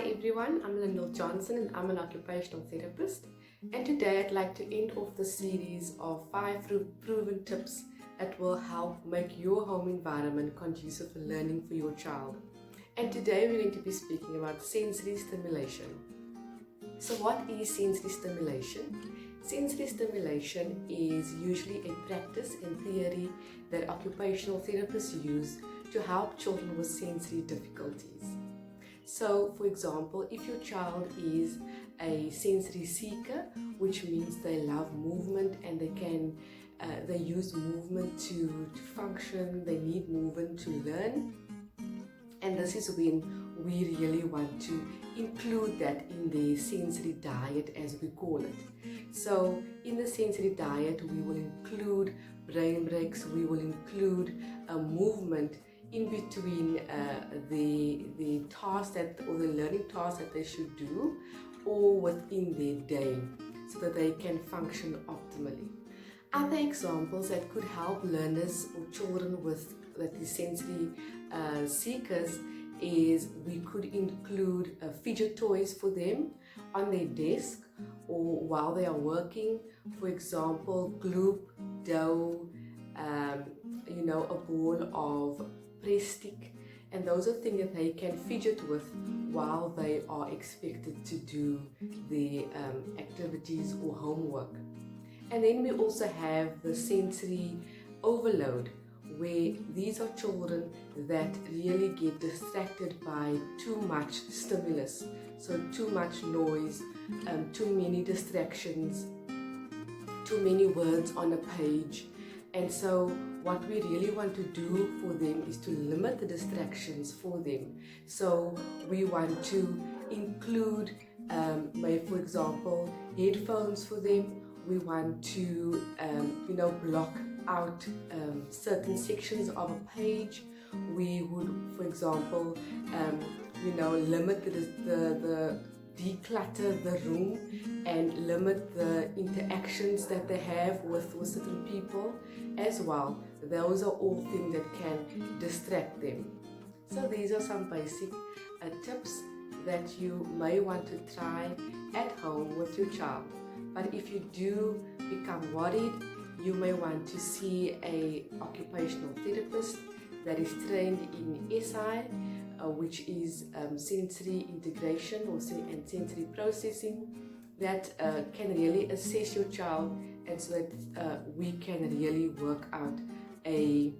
everyone, I'm Lyndall Johnson and I'm an occupational therapist, and today I'd like to end off the series of 5 proven tips that will help make your home environment conducive for learning for your child. And today we're going to be speaking about sensory stimulation. So what is sensory stimulation? Sensory stimulation is usually a practice and theory that occupational therapists use to help children with sensory difficulties. So, for example, if your child is a sensory seeker, which means they love movement and they use movement to function, they need movement to learn, and this is when we really want to include that in the sensory diet, as we call it. So in the sensory diet, we will include brain breaks, we will include movement in between the task or the learning task that they should do, or within their day, so that they can function optimally. Other examples that could help learners or children that is sensory seekers is we could include fidget toys for them on their desk or while they are working. For example, gloop, dough, a ball of press stick, and those are things that they can fidget with while they are expected to do the activities or homework. And then we also have the sensory overload, where these are children that really get distracted by too much stimulus, so too much noise, too many distractions, too many words on a page. And so what we really want to do for them is to limit the distractions for them. So we want to include, for example, headphones for them. We want to, block out certain sections of a page. We would, for example, limit the declutter the room and limit the interactions that they have with certain people as well. Those are all things that can distract them. So these are some basic tips that you may want to try at home with your child. But if you do become worried, you may want to see an occupational therapist that is trained in SI, which is sensory integration and sensory processing, that can really assess your child, and so that we can really work out a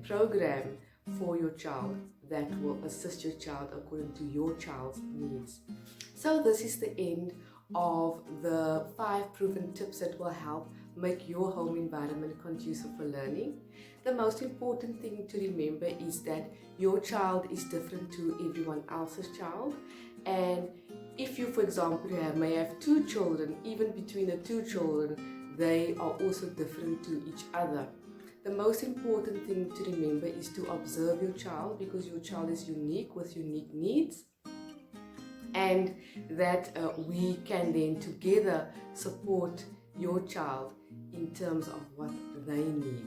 program for your child that will assist your child according to your child's needs. So this is the end of the 5 proven tips that will help make your home environment conducive for learning. The most important thing to remember is that your child is different to everyone else's child, and if you, for example, may have 2 children, even between the 2 children, they are also different to each other. The most important thing to remember is to observe your child, because your child is unique with unique needs, and that we can then together support your child in terms of what they need.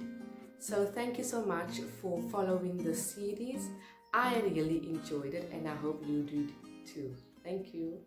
So thank you so much for following the series. I really enjoyed it, and I hope you did too. Thank you.